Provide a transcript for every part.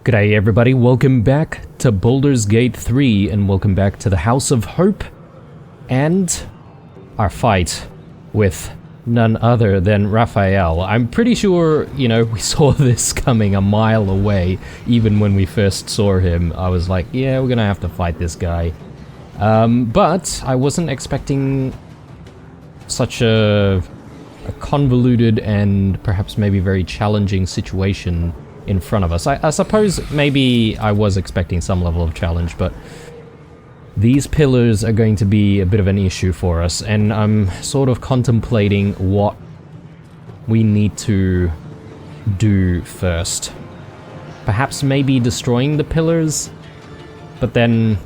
G'day everybody, welcome back to Baldur's Gate 3 and welcome back to the House of Hope and our fight with none other than Raphael. I'm pretty sure, we saw this coming a mile away. Even when we first saw him, I was like, yeah, we're gonna have to fight this guy. But I wasn't expecting such a convoluted and perhaps maybe very challenging situation in front of us. I suppose maybe I was expecting some level of challenge, but these pillars are going to be a bit of an issue for us, and I'm sort of contemplating what we need to do first. Perhaps maybe destroying the pillars, but then,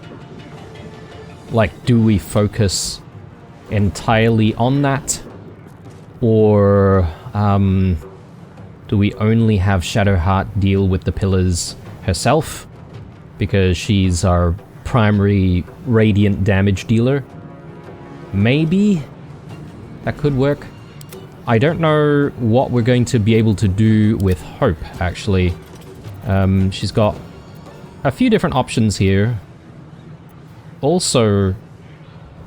do we focus entirely on that? Or, do we only have Shadowheart deal with the pillars herself? Because she's our primary radiant damage dealer? Maybe that could work. I don't know what we're going to be able to do with Hope, actually. She's got a few different options here. Also,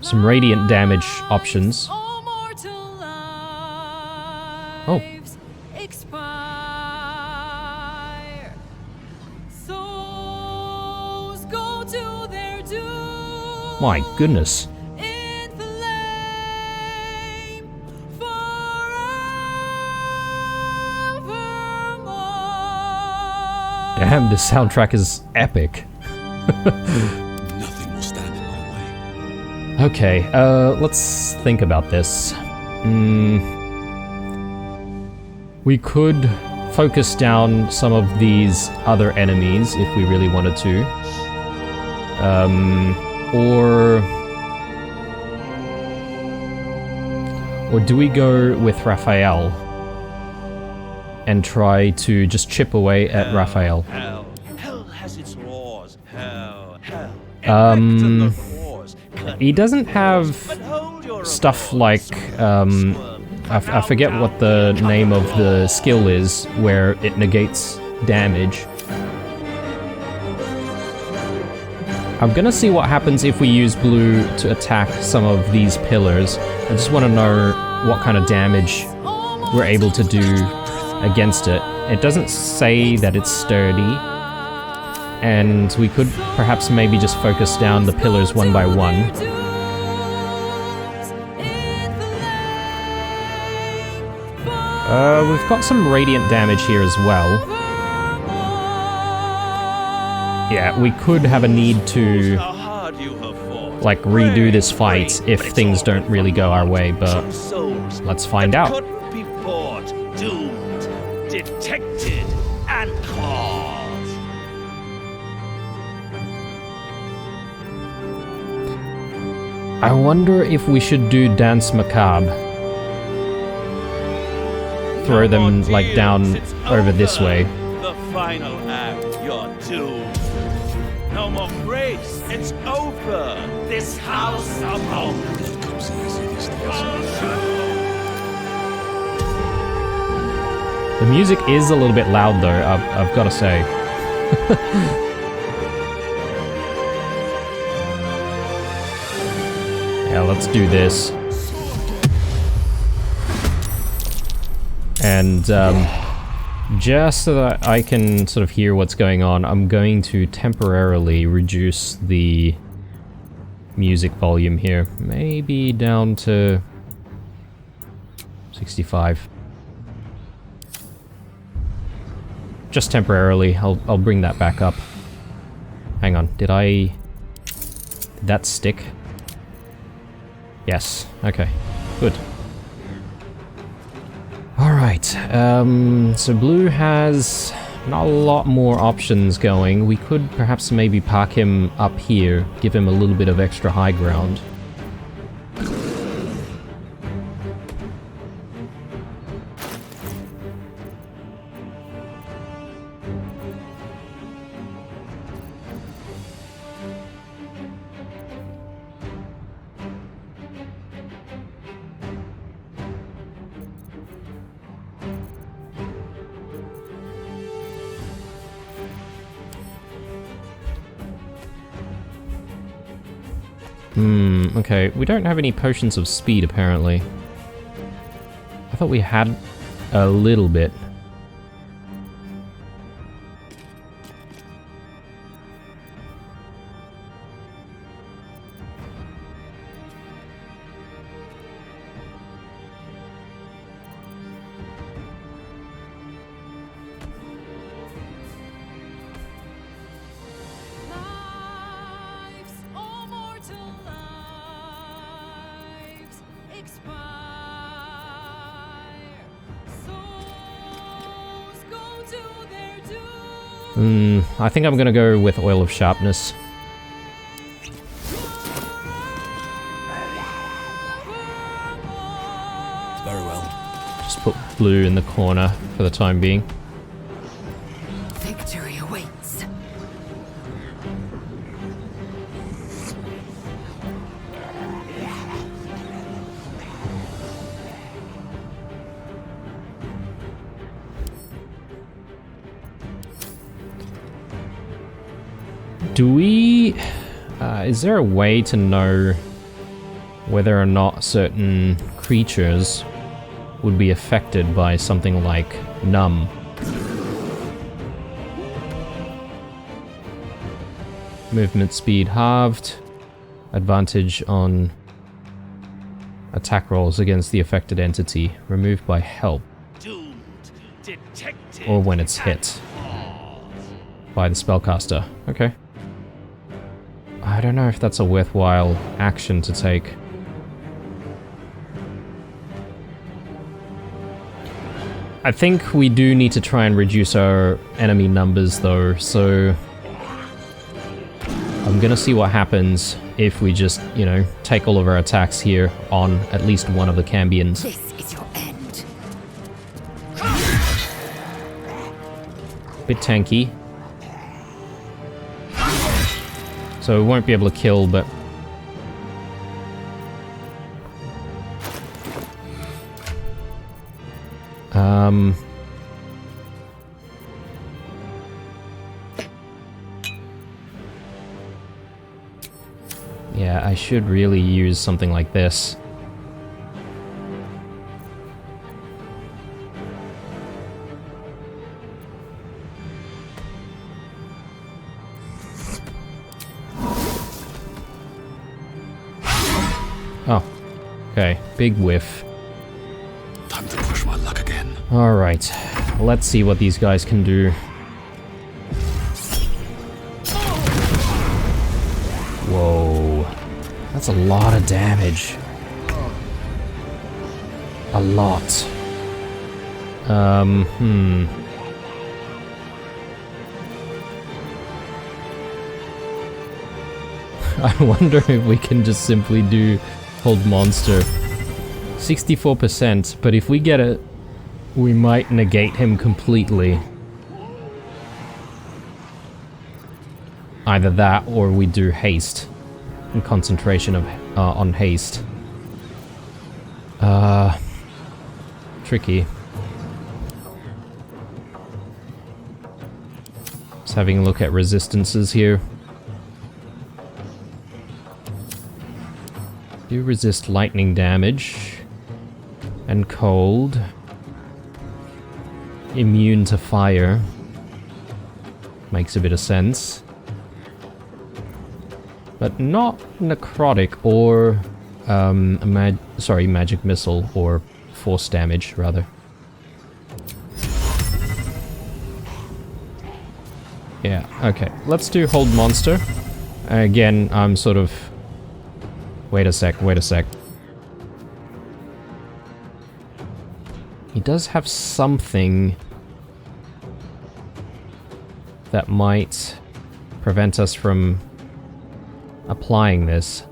some radiant damage options. Oh. My goodness. Damn, this soundtrack is epic. Nothing will stand in my way. Okay, let's think about this. We could focus down some of these other enemies if we really wanted to. Or do we go with Raphael and try to just chip away at Raphael? Hell has its laws. Hell. He doesn't have stuff like, I forget what the name of the skill is, where it negates damage. I'm gonna see what happens if we use blue to attack some of these pillars. I just want to know what kind of damage we're able to do against it. It doesn't say that it's sturdy, and we could perhaps maybe just focus down the pillars one by one. We've got some radiant damage here as well. Yeah, we could have a need to, redo this fight if things don't really go our way, but let's find out. Could be fought, doomed, detected, and caused. I wonder if we should do Dance Macabre. Throw them, down over this way. The final act, you're doomed. No more grace, it's over. This house of hope. It comes easy these days. The music is a little bit loud though, I've got to say. Yeah, let's do this. And just so that I can sort of hear what's going on, I'm going to temporarily reduce the music volume here. Maybe down to 65. Just temporarily. I'll bring that back up. Hang on, did that stick? Yes, okay, good. Alright, so blue has not a lot more options going. We could perhaps maybe park him up here, give him a little bit of extra high ground. Okay. We don't have any potions of speed, apparently. I thought we had a little bit. Lives, all mortal lives, expire. Souls go to their doom. I think I'm gonna go with Oil of Sharpness. Very well. Just put blue in the corner for the time being. Victory awaits. Do we... is there a way to know whether or not certain creatures would be affected by something like numb? Movement speed halved. Advantage on attack rolls against the affected entity. Removed by help. Doomed. Detected. Or when it's hit by the spellcaster. Okay. I don't know if that's a worthwhile action to take. I think we do need to try and reduce our enemy numbers though, so I'm gonna see what happens if we just, you know, take all of our attacks here on at least one of the Cambions. This is your end. Bit tanky. So we won't be able to kill, but... yeah, I should really use something like this. Oh, okay, big whiff. Time to push my luck again. Alright, let's see what these guys can do. Whoa, that's a lot of damage. A lot. I wonder if we can just simply do hold monster. 64%, but if we get it, we might negate him completely. Either that, or we do haste. And concentration of on haste. Tricky. Just having a look at resistances here. Do resist lightning damage. And cold. Immune to fire. Makes a bit of sense. But not necrotic or magic missile or force damage rather. Yeah, okay. Let's do hold monster. Again, I'm sort of... Wait a sec. He does have something that might prevent us from applying this.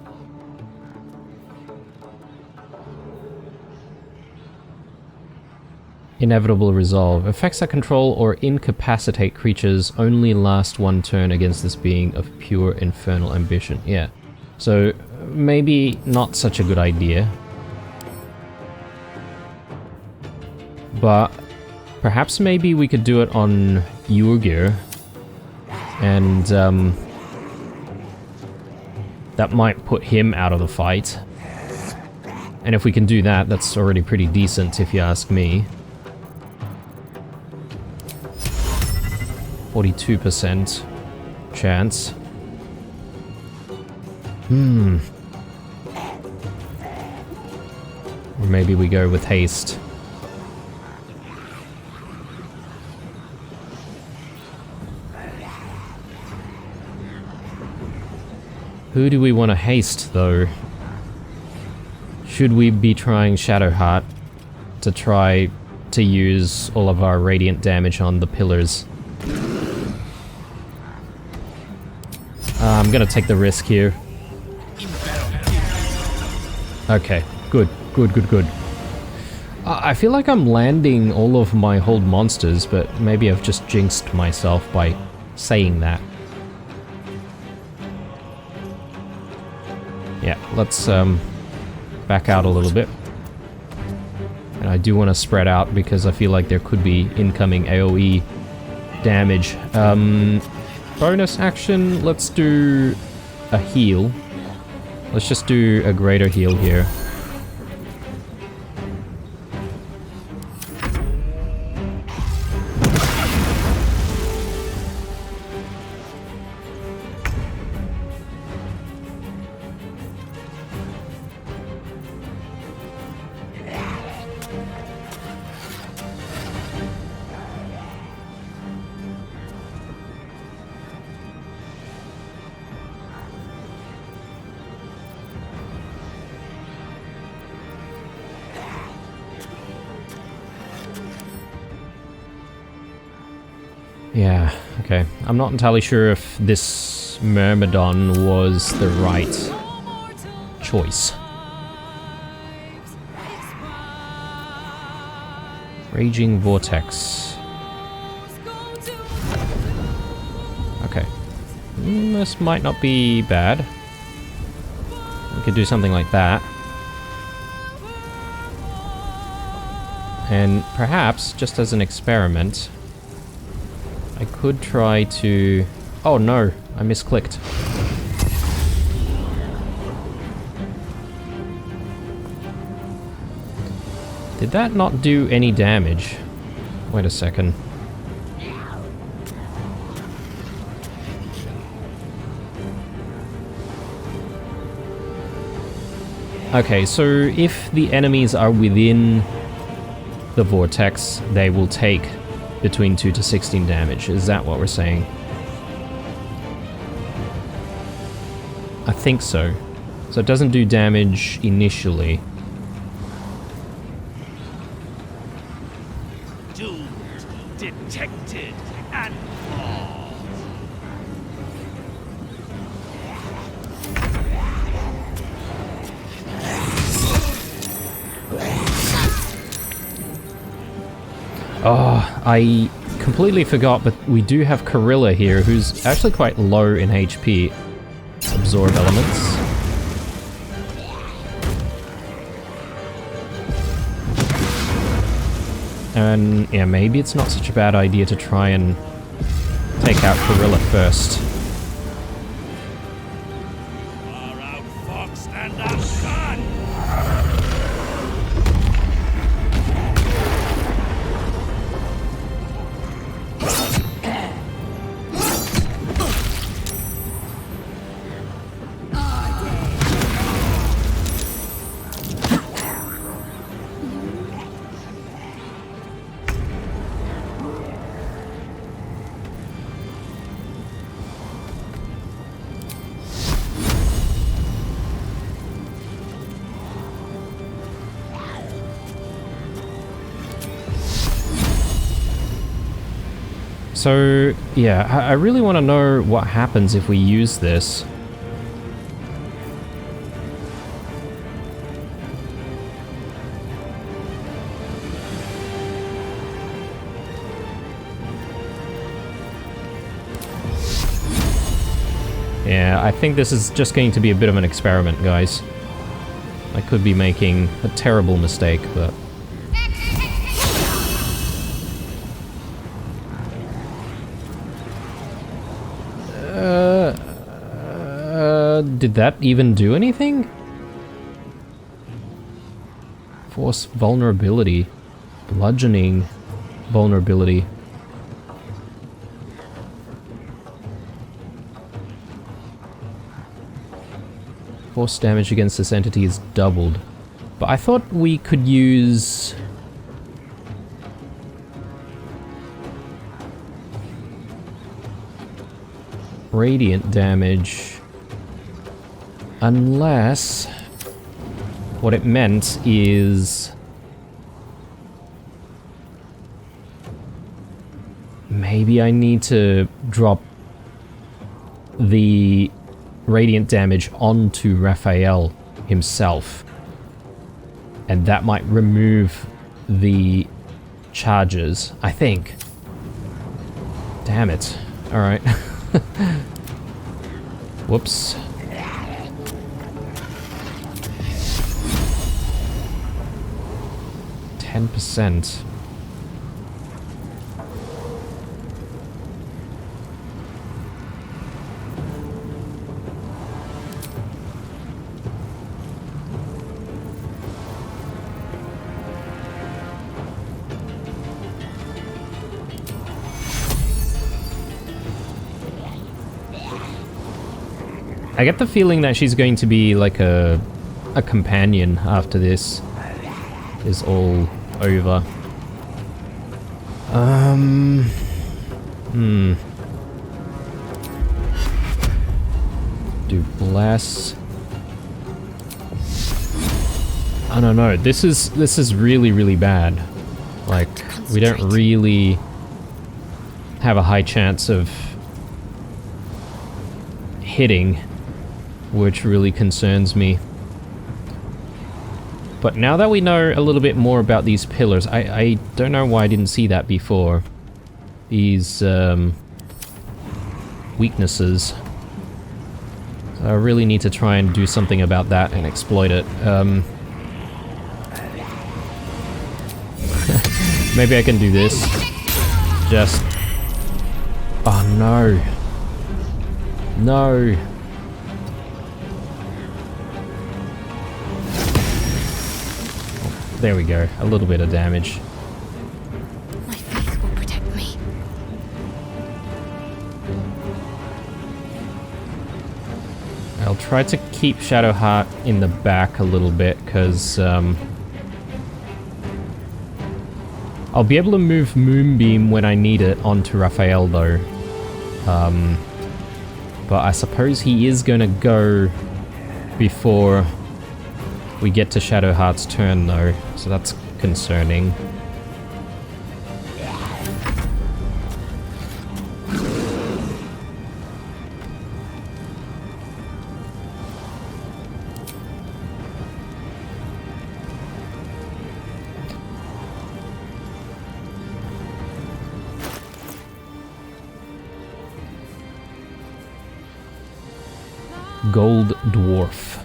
Inevitable resolve. Effects that control or incapacitate creatures only last one turn against this being of pure infernal ambition. Yeah. So, maybe not such a good idea. But perhaps maybe we could do it on Yurgir. And, That might put him out of the fight. And if we can do that, that's already pretty decent if you ask me. 42% chance. Or maybe we go with haste. Who do we want to haste, though? Should we be trying Shadowheart to try to use all of our radiant damage on the pillars? I'm gonna take the risk here. Okay, good. I feel like I'm landing all of my hold monsters, but maybe I've just jinxed myself by saying that. Yeah, let's back out a little bit. And I do want to spread out because I feel like there could be incoming AoE damage. Bonus action, let's do a heal. Let's just do a greater heal here. Yeah, okay. I'm not entirely sure if this Myrmidon was the right choice. Raging Vortex. Okay. This might not be bad. We could do something like that. And perhaps, just as an experiment, I could try to... Oh no, I misclicked. Did that not do any damage? Wait a second. Okay, so if the enemies are within the vortex, they will take between 2 to 16 damage. Is that what we're saying? I think so. So it doesn't do damage initially. Doomed, detected, and lost. Oh, I completely forgot, but we do have Corilla here, who's actually quite low in HP. Absorb elements. And yeah, maybe it's not such a bad idea to try and take out Corilla first. Far out, fox, and a son! So, yeah, I really want to know what happens if we use this. Yeah, I think this is just going to be a bit of an experiment, guys. I could be making a terrible mistake, but... Did that even do anything? Force vulnerability. Bludgeoning vulnerability. Force damage against this entity is doubled. But I thought we could use... radiant damage. Unless... what it meant is... maybe I need to drop the radiant damage onto Raphael himself. And that might remove the charges, I think. Damn it. Alright. Whoops. %. I get the feeling that she's going to be like a companion after this is all over. Do bless. I don't know. This is really bad. Like, we don't really have a high chance of hitting, which really concerns me. But now that we know a little bit more about these pillars, I don't know why I didn't see that before. These weaknesses. So I really need to try and do something about that and exploit it. Maybe I can do this. Just... oh no. No. There we go. A little bit of damage. My faith will protect me. I'll try to keep Shadowheart in the back a little bit, because I'll be able to move Moonbeam when I need it onto Raphael, though. But I suppose he is gonna go before we get to Shadowheart's turn, though, so that's concerning. Gold Dwarf.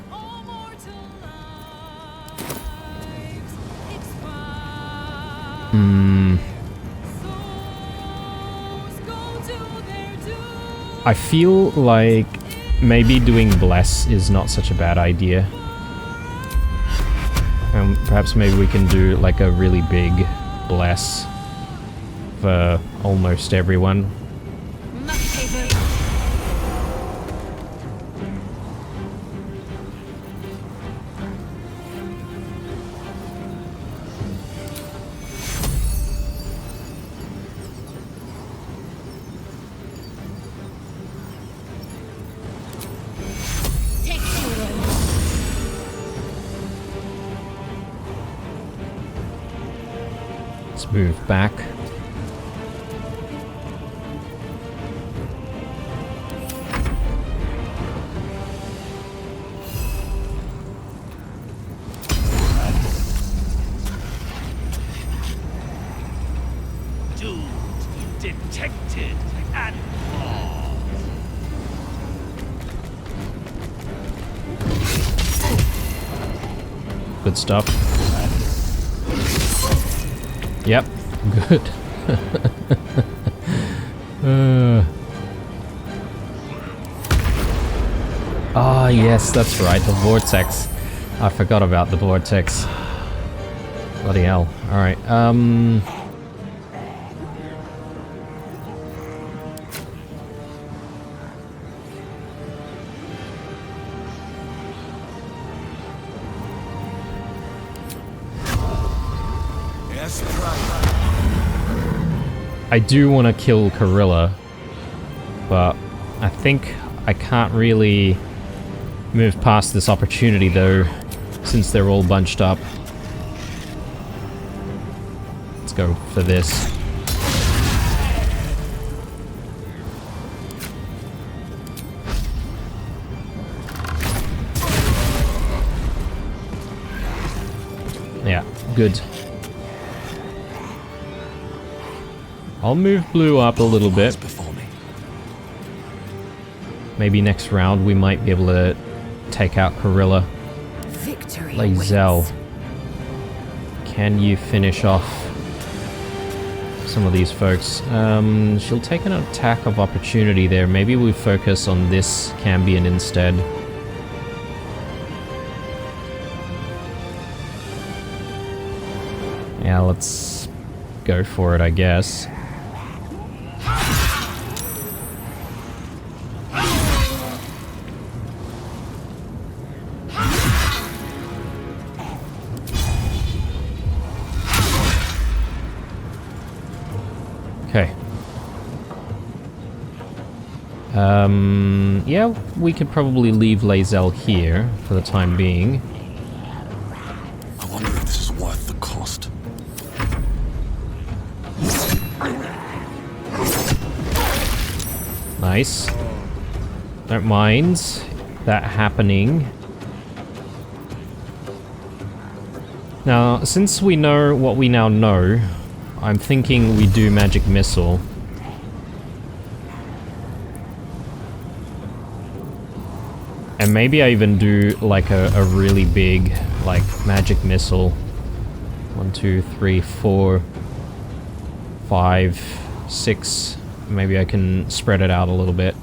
I feel like maybe doing Bless is not such a bad idea. Perhaps maybe we can do like a really big Bless for almost everyone. Move back. Doomed, detected, and lost. Good stuff. Yep, good. yes, that's right, the vortex. I forgot about the vortex. Bloody hell. Alright, Yes, pride. I do want to kill Gorilla, but I think I can't really move past this opportunity though, since they're all bunched up. Let's go for this. Yeah, good. I'll move Blue up a little bit. Before me. Maybe next round we might be able to take out Gorilla. Victory Lae'zel, awaits. can you finish off some of these folks? She'll take an attack of opportunity there. Maybe we focus on this Cambion instead. Yeah, let's go for it, I guess. Okay. Yeah, we could probably leave Lae'zel here for the time being. I wonder if this is worth the cost. Nice. Don't mind that happening. Now, since we know what we now know, I'm thinking we do Magic Missile. And maybe I even do like a really big like Magic Missile. 1, 2, 3, 4, 5, 6. Maybe I can spread it out a little bit.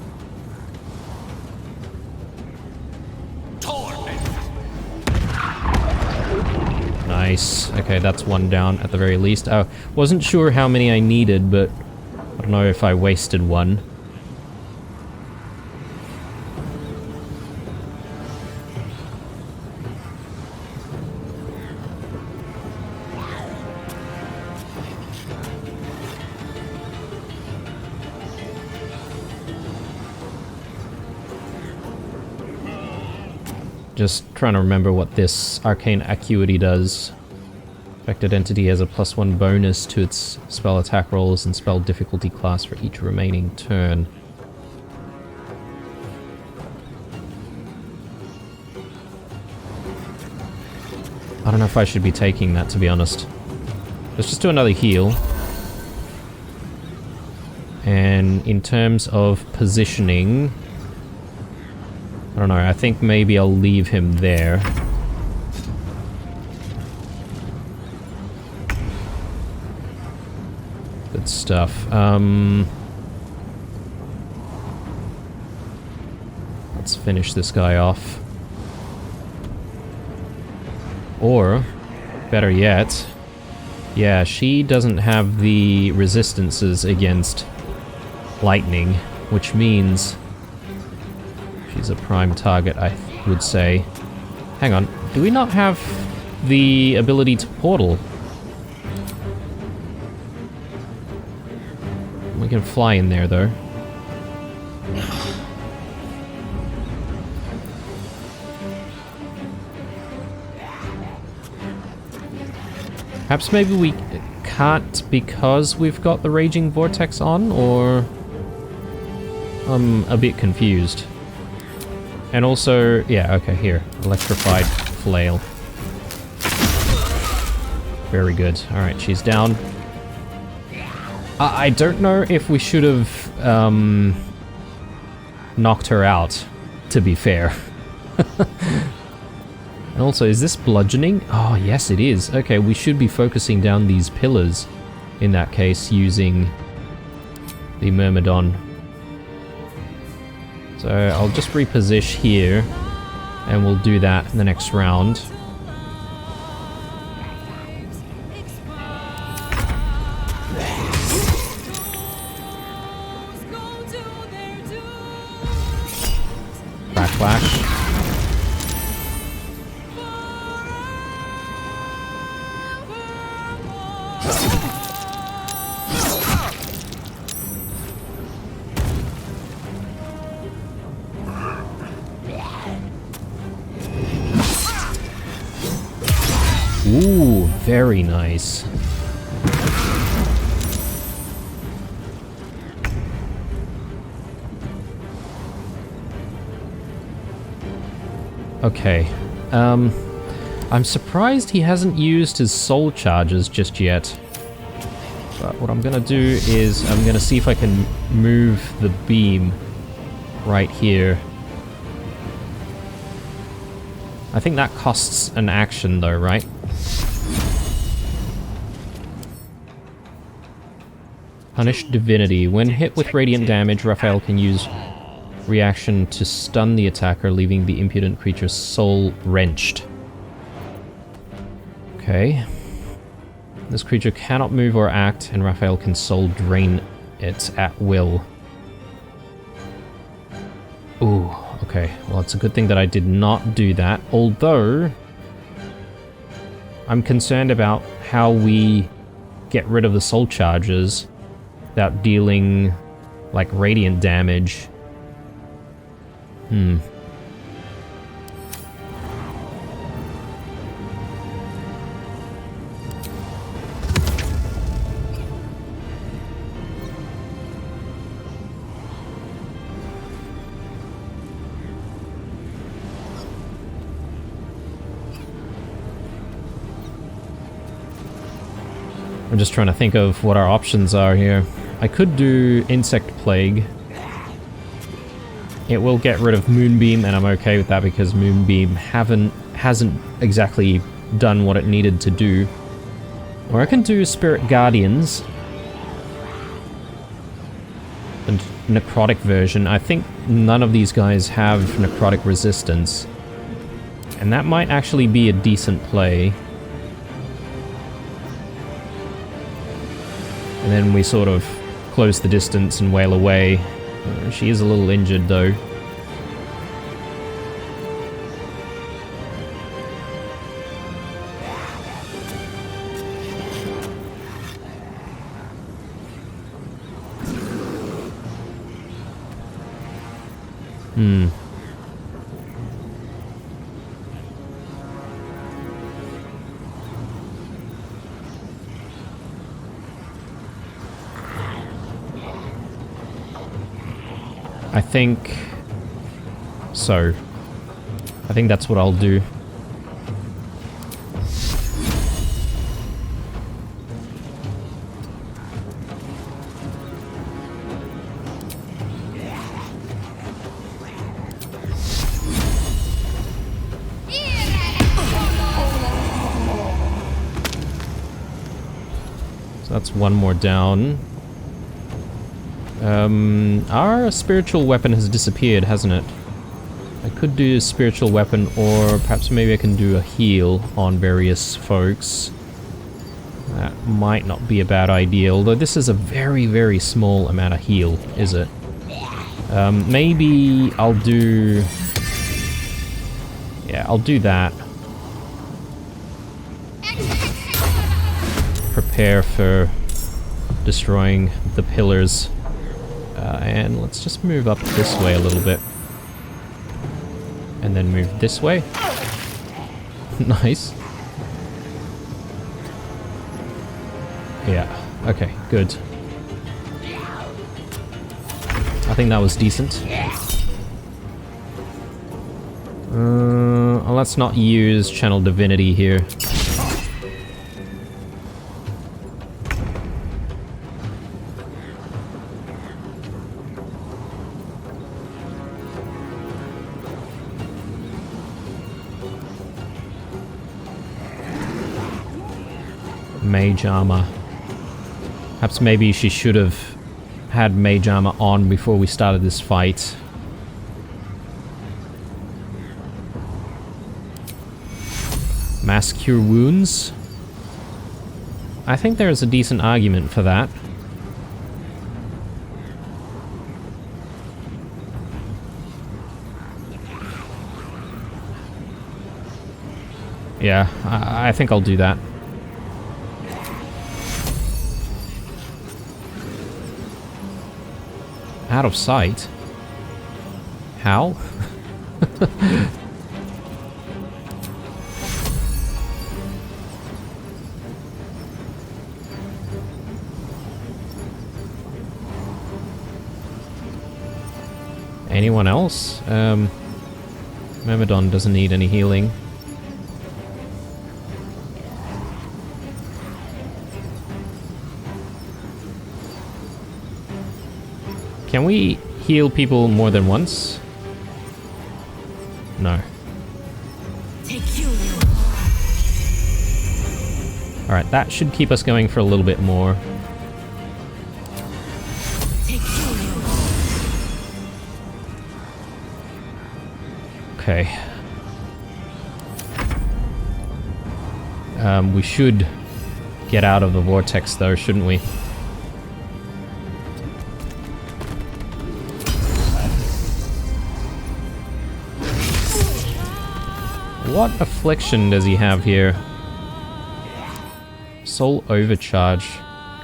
Nice. Okay, that's one down at the very least. I wasn't sure how many I needed, but I don't know if I wasted one. Just trying to remember what this Arcane Acuity does. Affected entity has a +1 bonus to its spell attack rolls and spell difficulty class for each remaining turn. I don't know if I should be taking that, to be honest. Let's just do another heal. And in terms of positioning, I don't know, I think maybe I'll leave him there. Good stuff. Let's finish this guy off. Or, better yet, yeah, she doesn't have the resistances against lightning, which means she's a prime target, I would say. Hang on, do we not have the ability to portal? We can fly in there, though. Perhaps maybe we can't because we've got the Raging Vortex on, or... I'm a bit confused. And also, yeah, okay, here. Electrified Flail. Very good. Alright, she's down. I don't know if we should have knocked her out, to be fair. And also, is this bludgeoning? Oh, yes it is. Okay, we should be focusing down these pillars, in that case, using the Myrmidon. So, I'll just reposition here. And we'll do that in the next round. Backflash. Ooh, very nice. Okay. I'm surprised he hasn't used his soul charges just yet. But what I'm gonna do is I'm gonna see if I can move the beam right here. I think that costs an action though, right? Punish Divinity. When hit with radiant damage, Raphael can use reaction to stun the attacker, leaving the impudent creature's soul wrenched. Okay. This creature cannot move or act, and Raphael can soul drain it at will. Ooh, okay. Well, it's a good thing that I did not do that, although I'm concerned about how we get rid of the soul charges without dealing, like, radiant damage. I'm just trying to think of what our options are here. I could do Insect Plague. It will get rid of Moonbeam, and I'm okay with that because Moonbeam hasn't exactly done what it needed to do. Or I can do Spirit Guardians. And Necrotic version. I think none of these guys have Necrotic resistance. And that might actually be a decent play. And then we sort of close the distance and wail away. She is a little injured though. I think so. I think that's what I'll do. So that's one more down. Our spiritual weapon has disappeared, hasn't it? I could do a spiritual weapon, or perhaps maybe I can do a heal on various folks. That might not be a bad idea, although this is a very, very small amount of heal, is it? Maybe I'll do... Yeah, I'll do that. Prepare for destroying the pillars. And let's just move up this way a little bit. And then move this way. Nice. Yeah, okay, good. I think that was decent. Let's not use Channel Divinity here. Mage armor. Perhaps maybe she should have had mage armor on before we started this fight. Mass cure wounds. I think there is a decent argument for that. Yeah, I think I'll do that. Out of sight? How? Anyone else? Myrmidon doesn't need any healing. Can we heal people more than once? No. Alright, that should keep us going for a little bit more. Okay. We should get out of the vortex though, shouldn't we? What affliction does he have here? Soul Overcharge.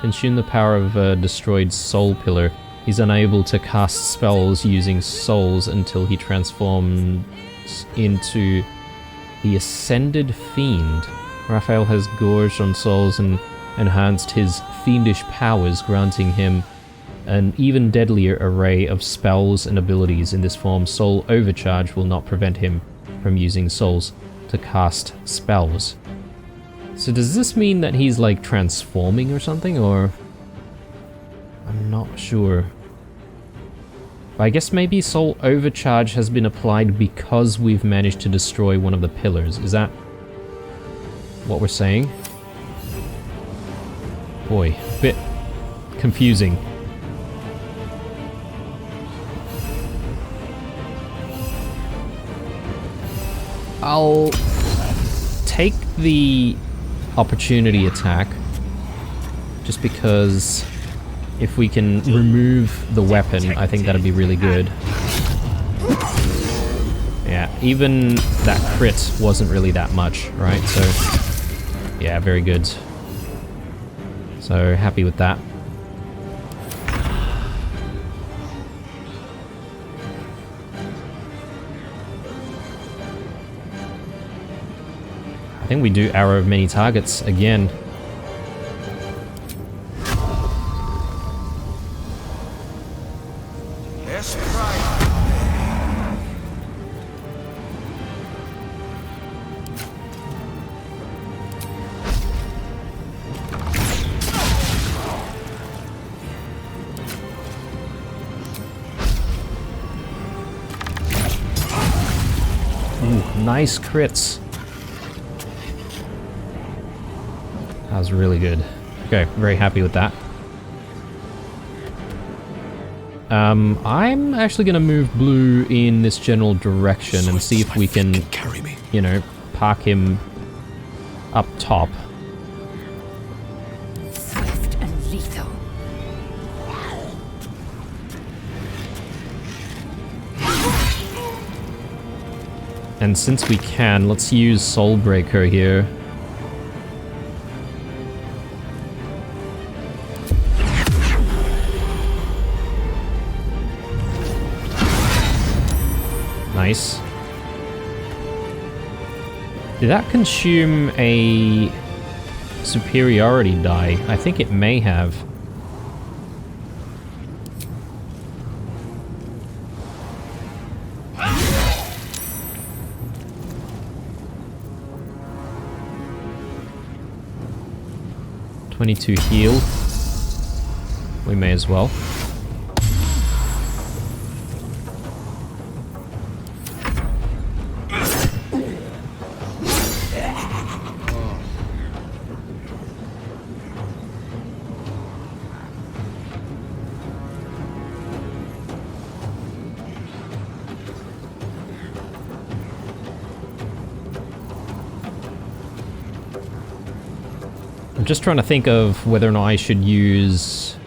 Consume the power of a destroyed soul pillar. He's unable to cast spells using souls until he transforms into the Ascended Fiend. Raphael has gorged on souls and enhanced his fiendish powers, granting him an even deadlier array of spells and abilities. In this form, Soul Overcharge will not prevent him from using souls to cast spells. So does this mean that he's like transforming or something, or... I'm not sure. But I guess maybe Soul Overcharge has been applied because we've managed to destroy one of the pillars. Is that what we're saying? Boy, a bit confusing. I'll take the opportunity attack, just because if we can remove the weapon, I think that'd be really good. Yeah, even that crit wasn't really that much, right? So, yeah, very good. So, happy with that. I think we do Arrow of Many Targets again. Ooh, nice crits. That was really good. Okay, very happy with that. I'm actually gonna move Blue in this general direction and see if we can, you know, park him up top. Swift and lethal. And since we can, let's use Soulbreaker here. Nice. Did that consume a superiority die? I think it may have. (22) heal. We may as well. I'm just trying to think of whether or not I should use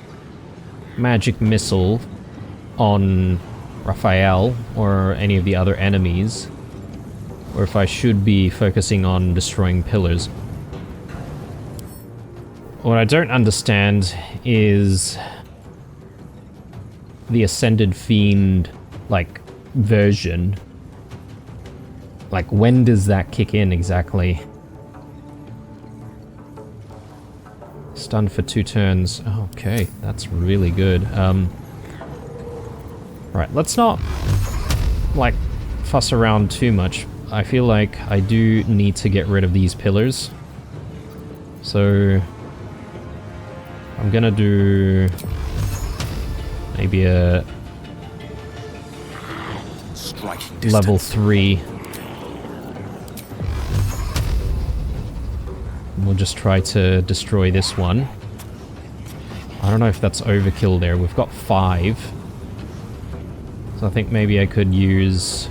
magic missile on Raphael or any of the other enemies, or if I should be focusing on destroying pillars. What I don't understand is the Ascended Fiend, like, version. Like, when does that kick in exactly? Stunned for 2 turns. Okay, that's really good. Right, let's not, like, fuss around too much. I feel like I do need to get rid of these pillars. So I'm gonna do maybe a level 3. We'll just try to destroy this one. I don't know if that's overkill there. We've got 5. So I think maybe I could use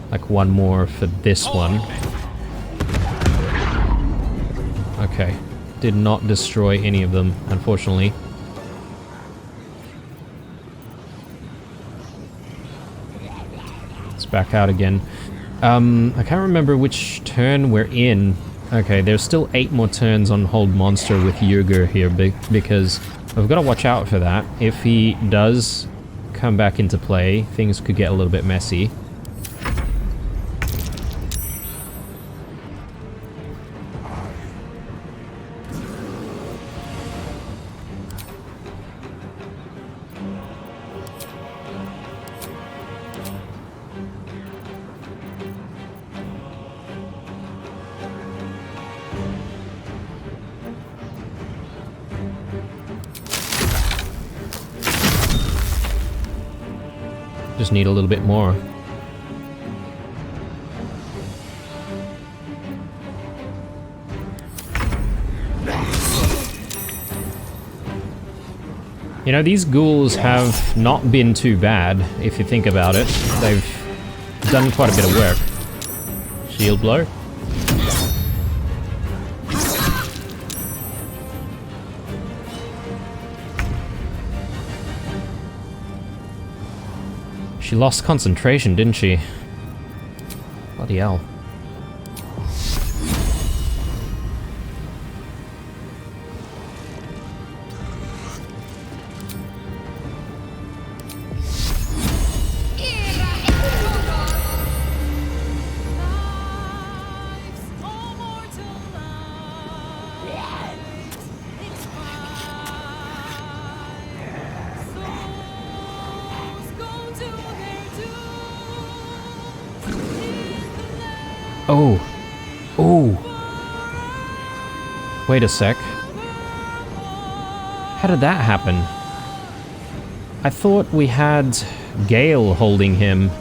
like 1 more for this one. Okay. Did not destroy any of them, unfortunately. Let's back out again. I can't remember which turn we're in. Okay, there's still 8 more turns on Hold Monster with Yurger here, because we've got to watch out for that. If he does come back into play, things could get a little bit messy. Just need a little bit more. You know, these ghouls have not been too bad, if you think about it. They've done quite a bit of work. Shield blow. She lost concentration, didn't she? Bloody hell. Oh. Oh. Wait a sec. How did that happen? I thought we had Gale holding him.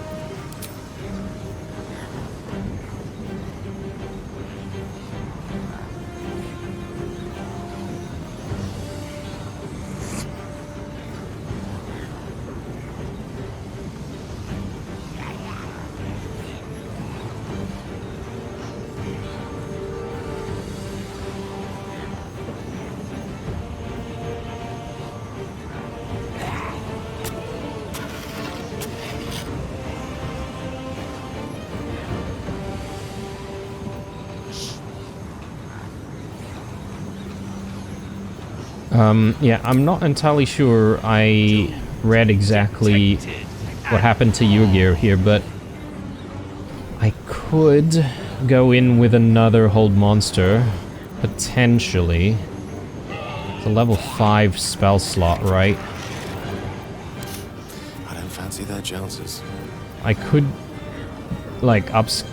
Yeah, I'm not entirely sure I read exactly what happened to Yurgir here, but I could go in with another Hold Monster, potentially. It's a level 5 spell slot, right? I don't fancy their chances. I could, like, upcast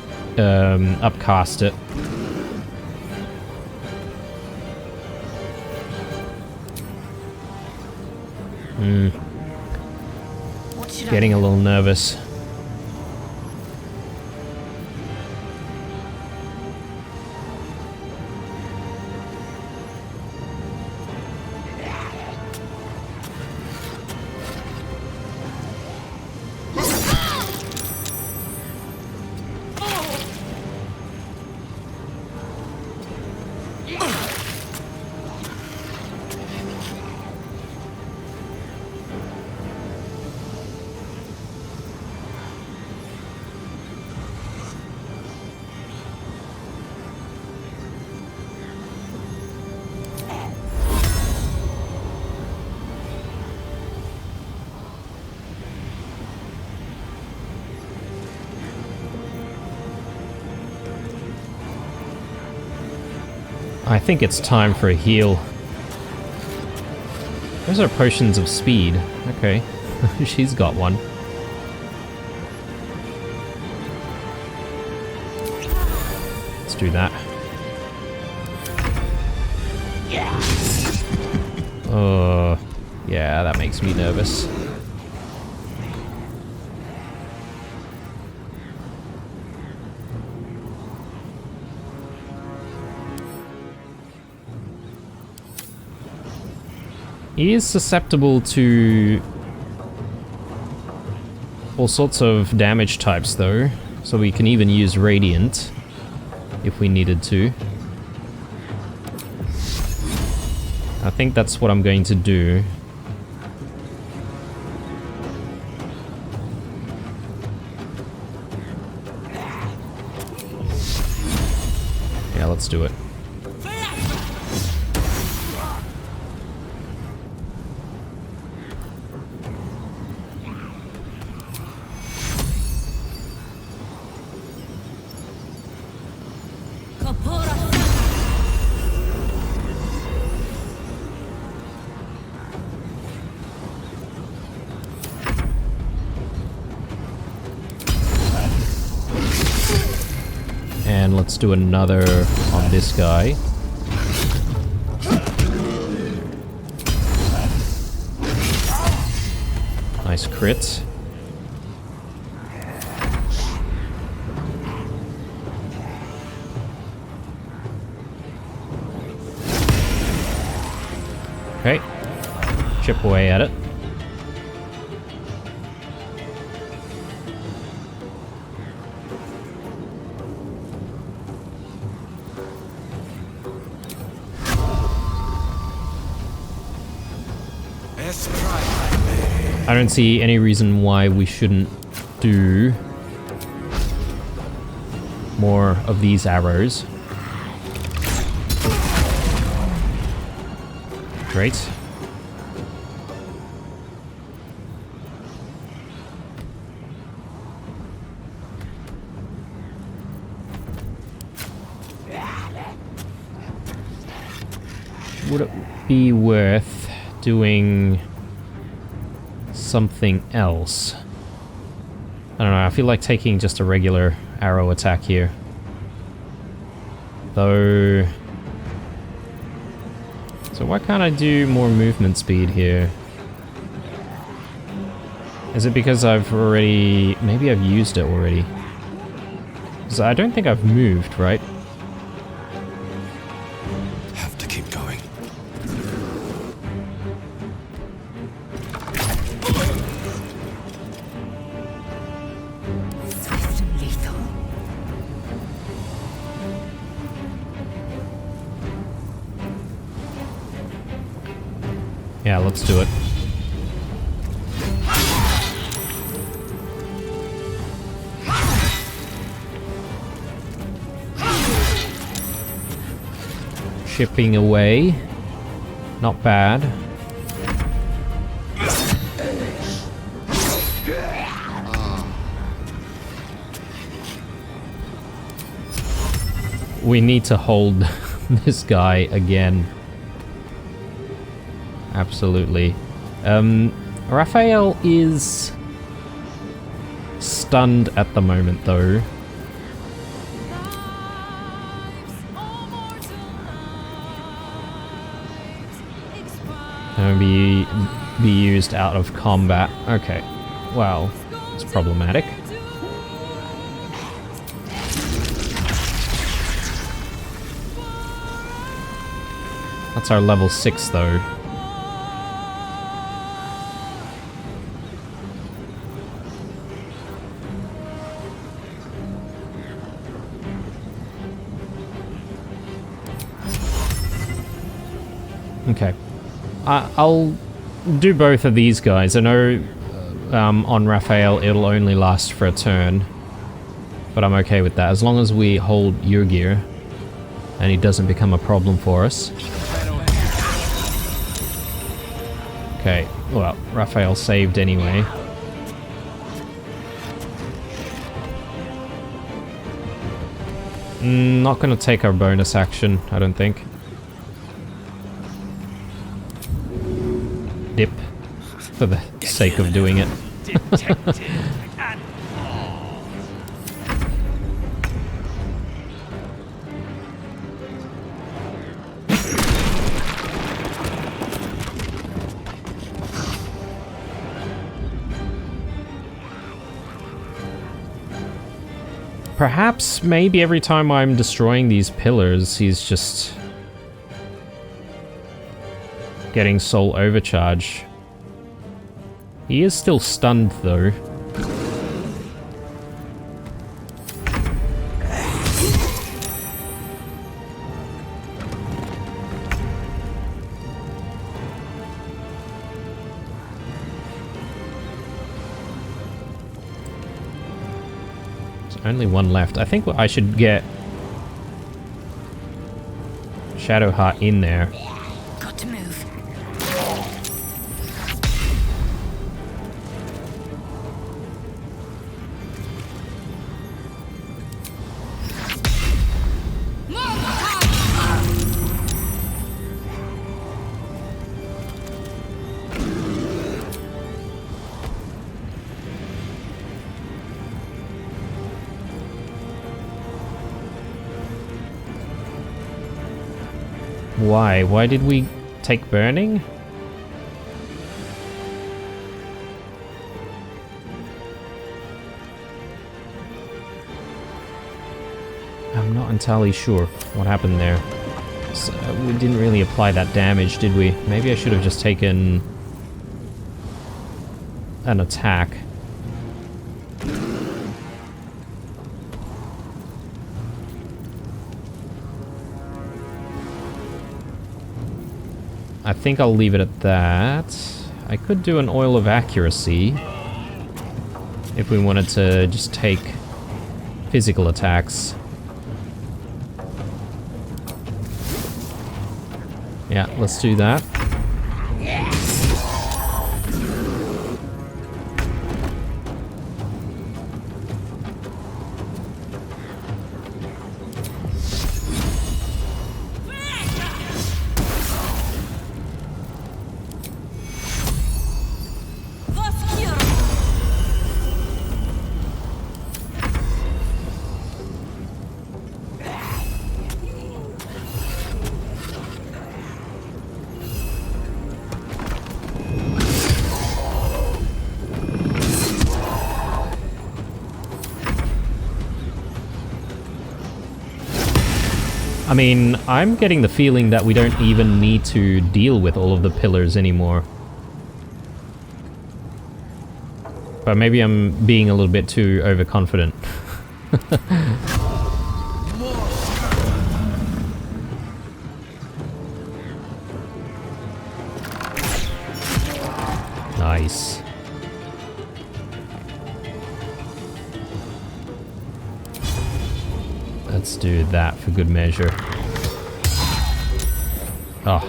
it. Getting a little nervous. I think it's time for a heal. Those are potions of speed. Okay. She's got one. Let's do that. Oh, yeah, that makes me nervous. He is susceptible to all sorts of damage types though, so we can even use Radiant if we needed to. I think that's what I'm going to do. Yeah, let's do it. And let's do another on this guy. Nice crit. Okay. Chip away at it. I don't see any reason why we shouldn't do more of these arrows. Great. Would it be worth doing something else? I don't know, I feel like taking just a regular arrow attack here. Though... So why can't I do more movement speed here? Is it because I've already... Maybe I've used it already. Because I don't think I've moved, right? Have to keep going. Swift and lethal. Yeah, let's do it. Chipping away. Not bad. We need to hold this guy again. Absolutely. Raphael is stunned at the moment though. Be used out of combat. Okay. Well, it's problematic. That's our level 6 though. Okay. I'll do both of these guys. I know on Raphael it'll only last for a turn, but I'm okay with that as long as we hold Yurgir and he doesn't become a problem for us. Okay, well, Raphael saved anyway. Not gonna take our bonus action, I don't think. dip for the sake of doing it. Detective and Perhaps, maybe every time I'm destroying these pillars, he's just getting soul overcharge. He is still stunned, though. Only one left. I think I should get Shadowheart in there. Got to move. Why? Why did we take burning? I'm not entirely sure what happened there. So, we didn't really apply that damage, did we? Maybe I should have just taken an attack. I think I'll leave it at that. I could do an Oil of Accuracy if we wanted to just take physical attacks. Yeah, let's do that. I mean, I'm getting the feeling that we don't even need to deal with all of the pillars anymore. But maybe I'm being a little bit too overconfident. Nice. Let's do that for good measure. Oh,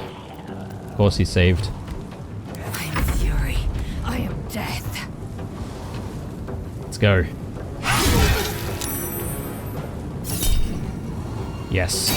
of course he saved. I am fury. I am death. Let's go. Yes.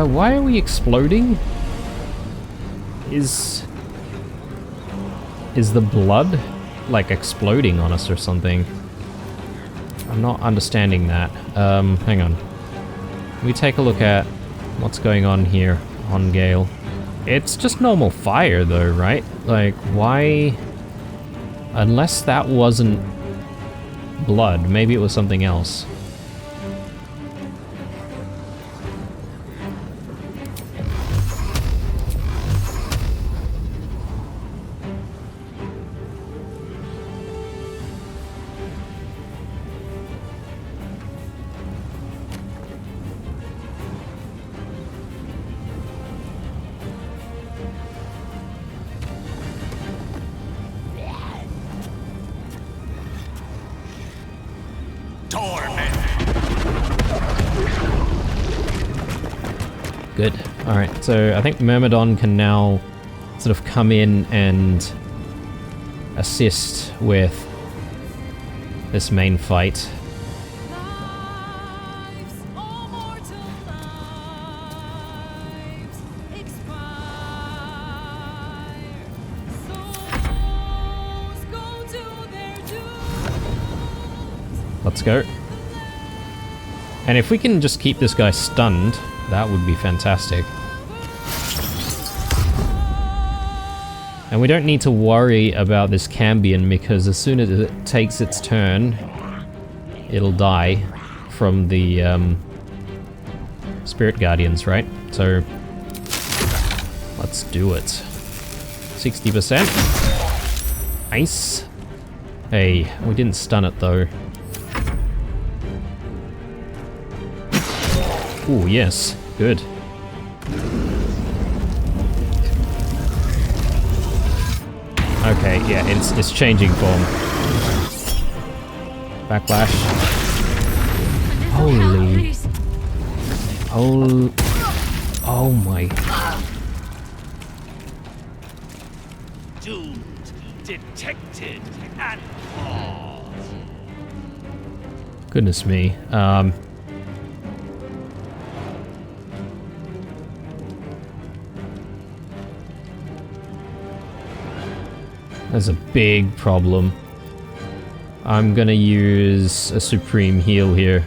Why are we exploding? Is the blood, like, exploding on us or something? I'm not understanding that. Hang on. Let me take a look at what's going on here on Gale. It's just normal fire, though, right? Like, why... Unless that wasn't blood, maybe it was something else. torment. Good. Alright, so I think Myrmidon can now sort of come in and assist with this main fight. Lives, all mortal lives, expire. Souls go to their dooms. Let's go. And if we can just keep this guy stunned, that would be fantastic. And we don't need to worry about this Cambion because as soon as it takes its turn, it'll die from the Spirit Guardians, right? So let's do it. 60%. Nice. Hey, we didn't stun it though. Ooh, yes. Good. Okay, yeah, it's changing form. Backlash. Holy. Oh my. Doomed, detected, and caught. Goodness me. That's a big problem. I'm gonna use a supreme heal here.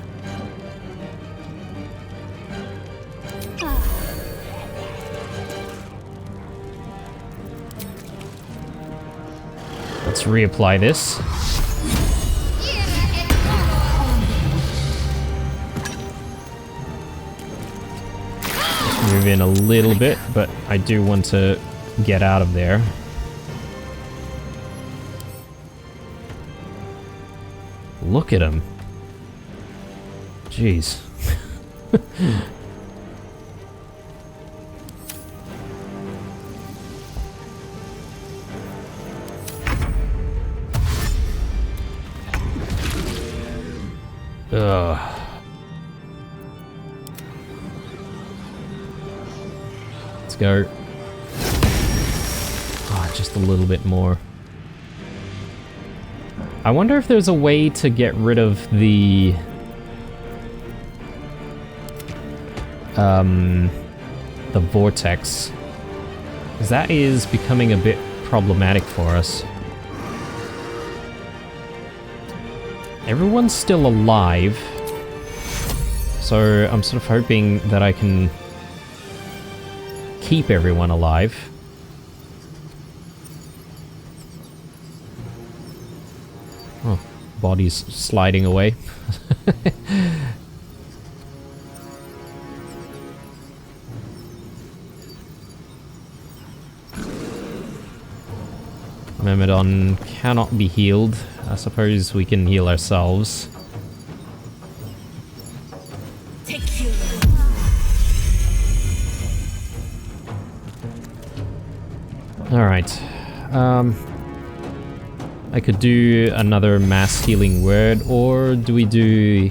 Let's reapply this. Let's move in a little bit, but I do want to get out of there. Look at him. Jeez. Ugh. Let's go. Ah, just a little bit more. I wonder if there's a way to get rid of the vortex, because that is becoming a bit problematic for us. Everyone's still alive, so I'm sort of hoping that I can keep everyone alive. Oh, body's sliding away. Myrmidon cannot be healed. I suppose we can heal ourselves. Take you. Alright. I could do another mass healing word, or do we do...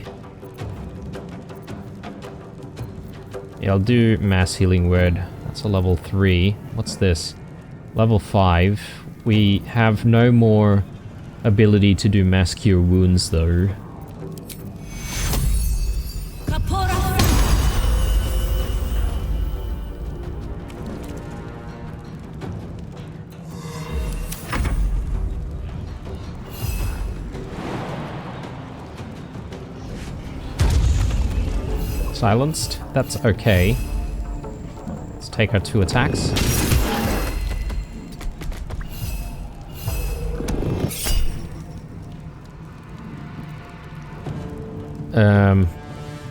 Yeah, I'll do mass healing word. That's a level 3. What's this? Level 5. We have no more ability to do mass cure wounds though. Silenced. That's okay. Let's take our 2 attacks.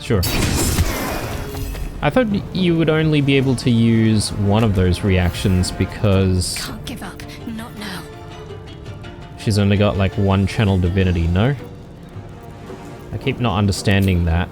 Sure. I thought you would only be able to use one of those reactions because Can't give up. Not now. she's only got like 1 channel divinity, no? I keep not understanding that.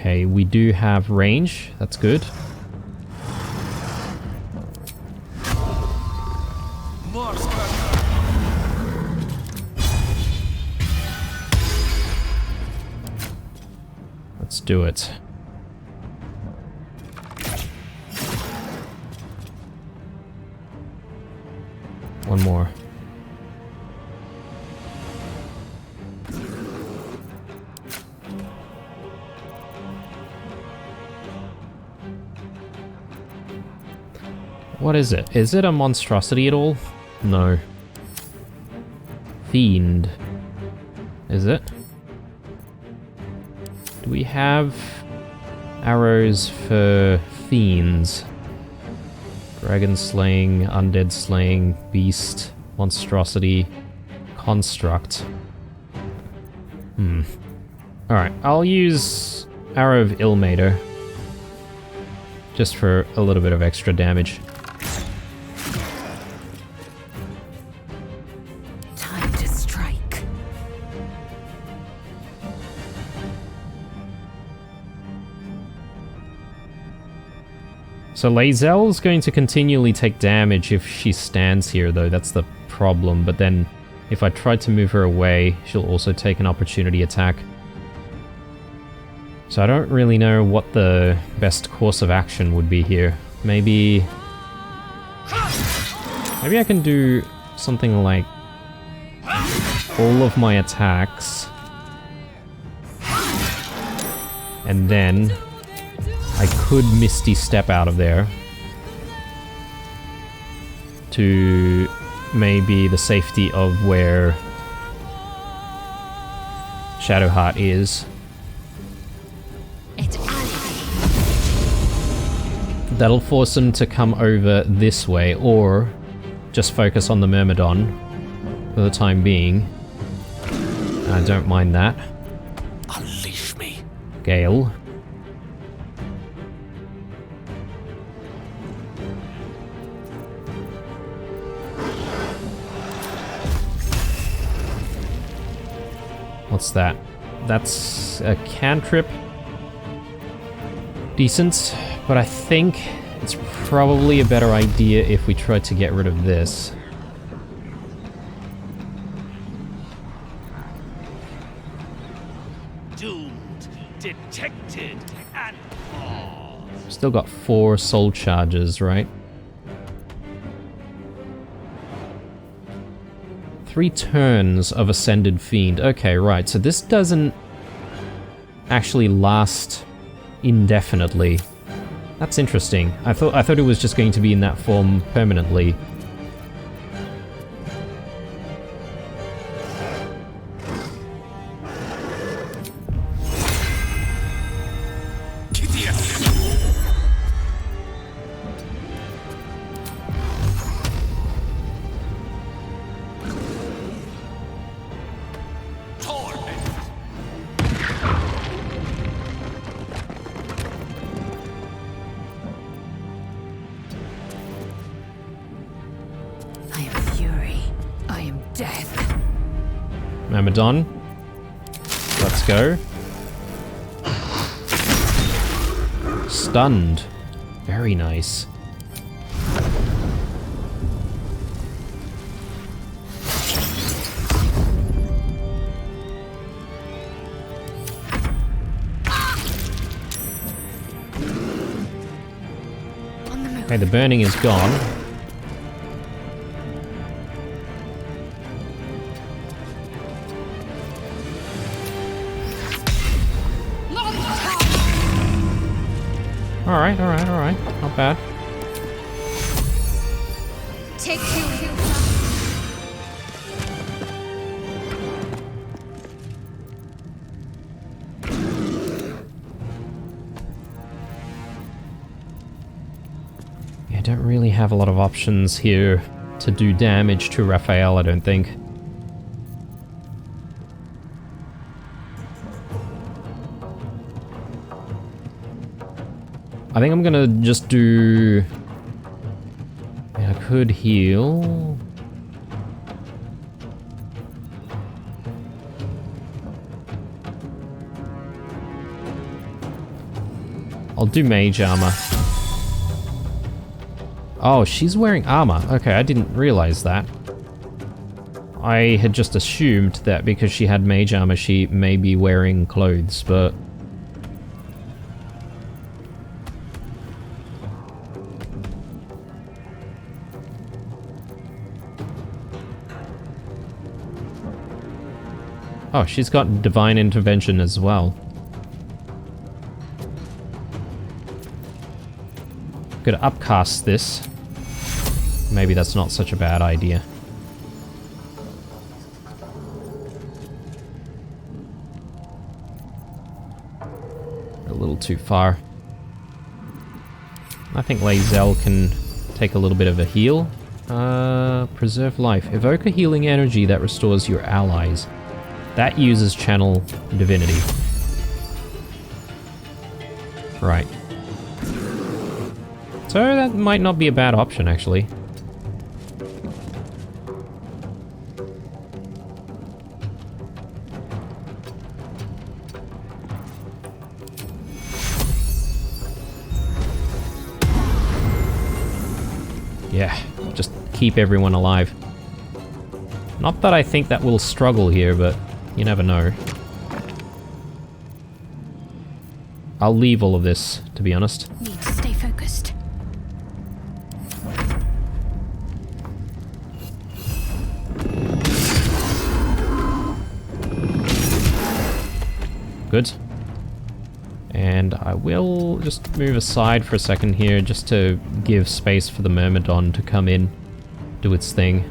Okay, we do have range. That's good. Let's do it. One more. What is it? Is it a monstrosity at all? No. Fiend. Is it? Do we have arrows for fiends? Dragon slaying, undead slaying, beast, monstrosity, construct. Alright, I'll use Arrow of Ilmater. Just for a little bit of extra damage. Time to strike. So Lae'zel's going to continually take damage if she stands here, though. That's the problem. But then, if I try to move her away, she'll also take an opportunity attack. So I don't really know what the best course of action would be here. Maybe I can do something like all of my attacks, and then I could Misty Step out of there to maybe the safety of where Shadowheart is. That'll force him to come over this way, or just focus on the Myrmidon for the time being. I don't mind that. Unleash me. Gale. What's that? That's a cantrip. Decent, but I think it's probably a better idea if we try to get rid of this. Doomed, detected, and paused. Still got 4 soul charges, right? 3 turns of Ascended Fiend. Okay, right, so this doesn't actually last indefinitely. That's interesting. I thought it was just going to be in that form permanently. Myrmidon. Let's go. Stunned. Very nice. Okay, the burning is gone. Alright, alright, alright. Not bad. Take two. Yeah, I don't really have a lot of options here to do damage to Raphael, I don't think. I think I'm gonna just do... Yeah, I could heal. I'll do mage armor. Oh, she's wearing armor. Okay, I didn't realize that. I had just assumed that because she had mage armor, she may be wearing clothes, but... Oh, she's got divine intervention as well. Could upcast this. Maybe that's not such a bad idea. A little too far. I think Lae'zel can take a little bit of a heal. Preserve life. Evoke a healing energy that restores your allies. That uses channel divinity. Right. So that might not be a bad option, actually. Yeah, just keep everyone alive. Not that I think that we'll struggle here, but you never know. I'll leave all of this, to be honest. Need to stay focused. Good. And I will just move aside for a second here, just to give space for the Myrmidon to come in, do its thing.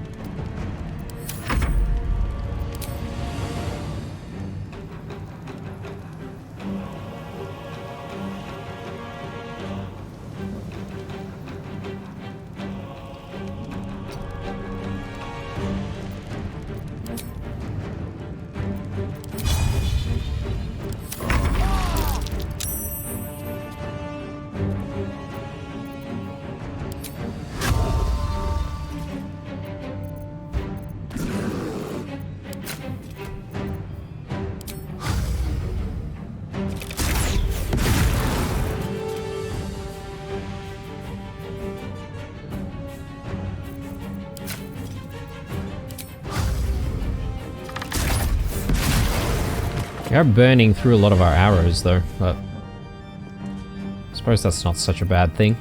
We are burning through a lot of our arrows, though, but I suppose that's not such a bad thing.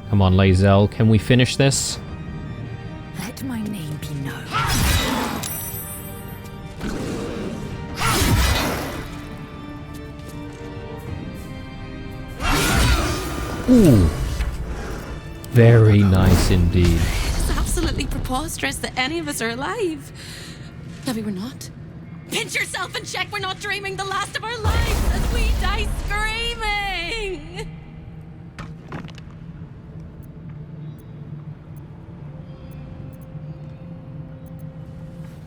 Come on, Lae'zel, can we finish this? Let my name be known. Ooh. Very nice indeed. It's absolutely preposterous that any of us are alive. Maybe we're not. Pinch yourself and check we're not dreaming the last of our lives as we die screaming!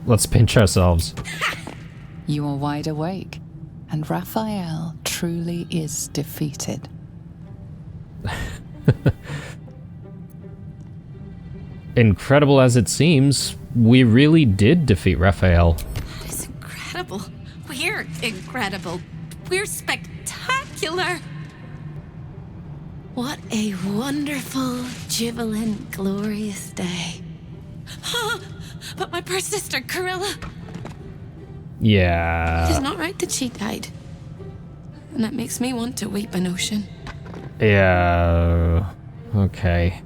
Let's pinch ourselves. You are wide awake, and Raphael truly is defeated. Incredible as it seems, we really did defeat Raphael. That is incredible. We're incredible. We're spectacular. What a wonderful, jubilant, glorious day. But my poor sister, Corilla. It is Yeah. not right that she died. And that makes me want to weep an ocean. Yeah. Okay.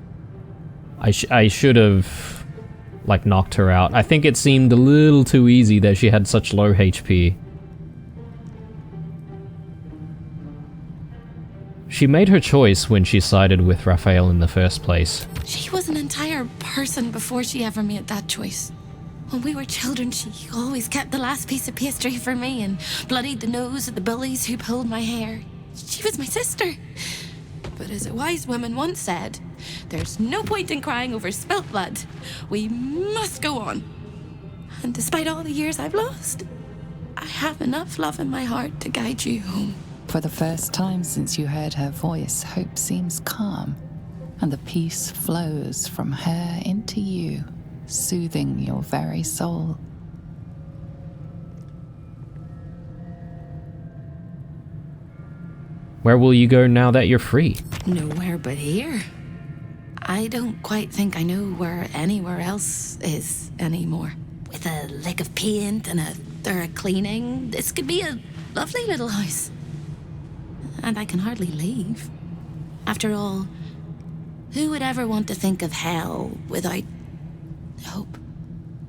I should have, like, knocked her out. I think it seemed a little too easy that she had such low HP. She made her choice when she sided with Raphael in the first place. She was an entire person before she ever made that choice. When we were children, she always kept the last piece of pastry for me and bloodied the nose of the bullies who pulled my hair. She was my sister. But as a wise woman once said, there's no point in crying over spilt blood. We must go on. And despite all the years I've lost, I have enough love in my heart to guide you home. For the first time since you heard her voice, hope seems calm, and the peace flows from her into you, soothing your very soul. Where will you go now that you're free? Nowhere but here. I don't quite think I know where anywhere else is anymore. With a lick of paint and a thorough cleaning, this could be a lovely little house. And I can hardly leave. After all, who would ever want to think of hell without hope?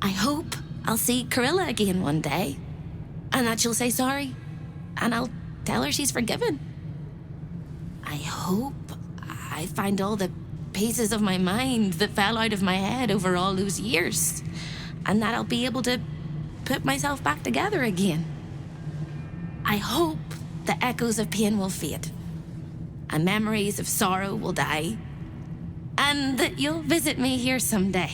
I hope I'll see Corilla again one day, and that she'll say sorry, and I'll tell her she's forgiven. I hope I find all the pieces of my mind that fell out of my head over all those years, and that I'll be able to put myself back together again. I hope the echoes of pain will fade, and memories of sorrow will die, and that you'll visit me here someday.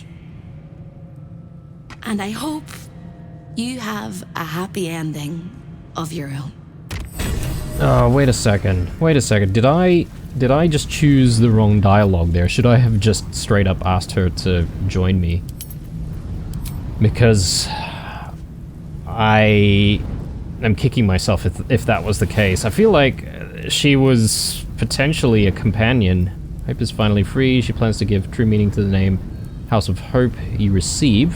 And I hope you have a happy ending of your own. Oh, wait a second. Wait a second. Did I just choose the wrong dialogue there? Should I have just straight up asked her to join me? Because I am kicking myself if that was the case. I feel like she was potentially a companion. Hope is finally free. She plans to give true meaning to the name House of Hope. You receive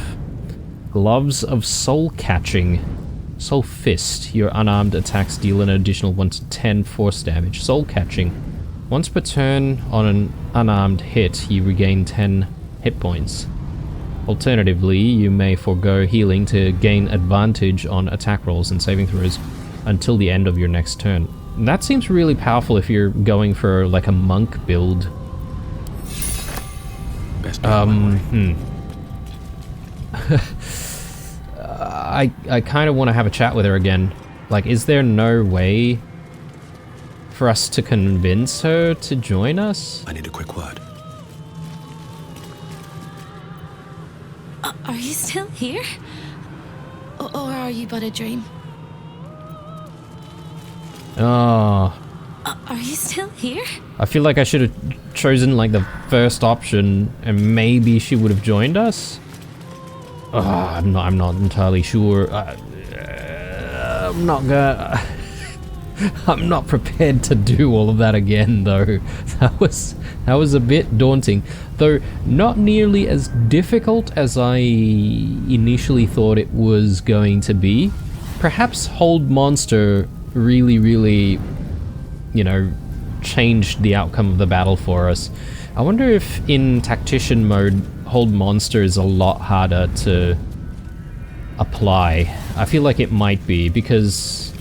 Gloves of Soul Catching. Soul Fist. Your unarmed attacks deal an additional 1 to 10 force damage. Soul Catching. Once per turn on an unarmed hit, you regain 10 hit points. Alternatively, you may forego healing to gain advantage on attack rolls and saving throws until the end of your next turn. And that seems really powerful if you're going for like a monk build. Best I kind of want to have a chat with her again. Like, is there no way for us to convince her to join us? I need a quick word. Are you still here? Or are you but a dream? Oh, Are you still here? I feel like I should have chosen like the first option and maybe she would have joined us. Oh, I'm not entirely sure. I'm not gonna... I'm not prepared to do all of that again, though. That was a bit daunting, though not nearly as difficult as I initially thought it was going to be. Perhaps Hold Monster really, you know, changed the outcome of the battle for us. I wonder if in Tactician mode, Hold Monster is a lot harder to apply. I feel like it might be, because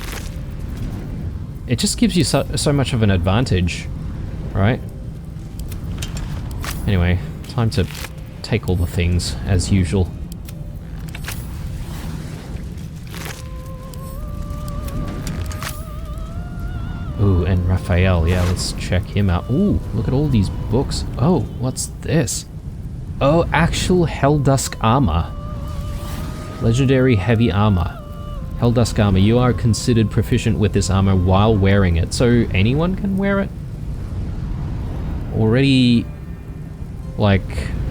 it just gives you so much of an advantage, right? Anyway, time to take all the things, as usual. Ooh, and Raphael, yeah, let's check him out. Ooh, look at all these books. Oh, what's this? Oh, actual Helldusk armor. Legendary heavy armor. Helldusk armor. You are considered proficient with this armor while wearing it. So anyone can wear it? Already, like,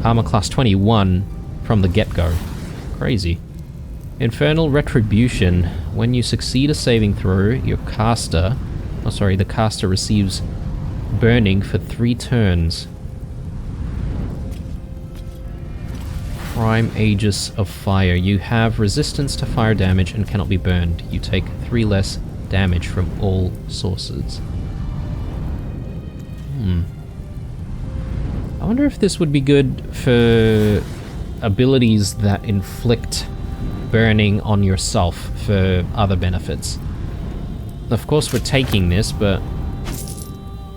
armor class 21 from the get-go. Crazy. Infernal Retribution. When you succeed a saving throw, your caster... Oh, sorry, the caster receives burning for 3 turns. Prime Aegis of Fire. You have resistance to fire damage and cannot be burned. You take 3 less damage from all sources. I wonder if this would be good for abilities that inflict burning on yourself for other benefits. Of course we're taking this, but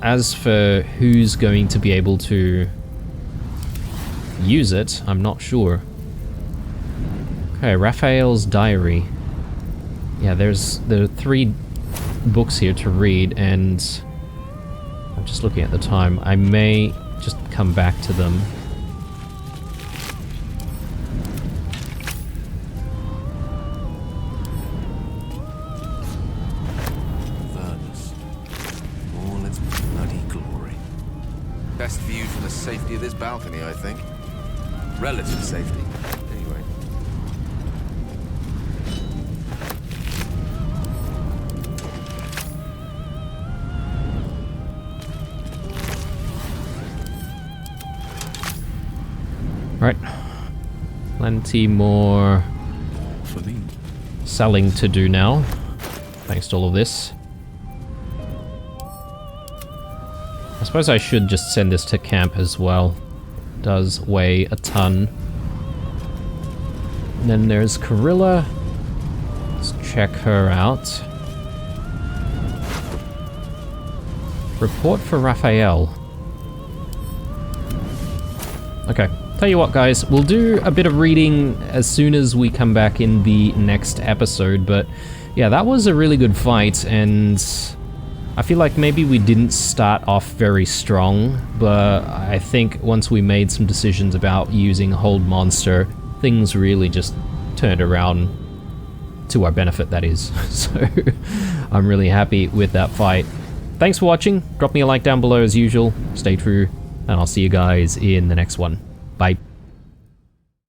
as for who's going to be able to use it, I'm not sure. Okay, Raphael's diary. Yeah, there are 3 books here to read, and I'm just looking at the time. I may just come back to them. Furnace. All its bloody glory. Best view from the safety of this balcony, I think. Relative safety, anyway. Right. Plenty more For me. selling to do now, thanks to all of this. I suppose I should just send this to camp as well. Does weigh a ton. And then there's Carilla. Let's check her out. Report for Raphael. Okay, tell you what guys, we'll do a bit of reading as soon as we come back in the next episode, but yeah, that was a really good fight, and I feel like maybe we didn't start off very strong, but I think once we made some decisions about using Hold Monster, things really just turned around to our benefit, that is. So I'm really happy with that fight. Thanks for watching, drop me a like down below as usual, stay true, and I'll see you guys in the next one. Bye.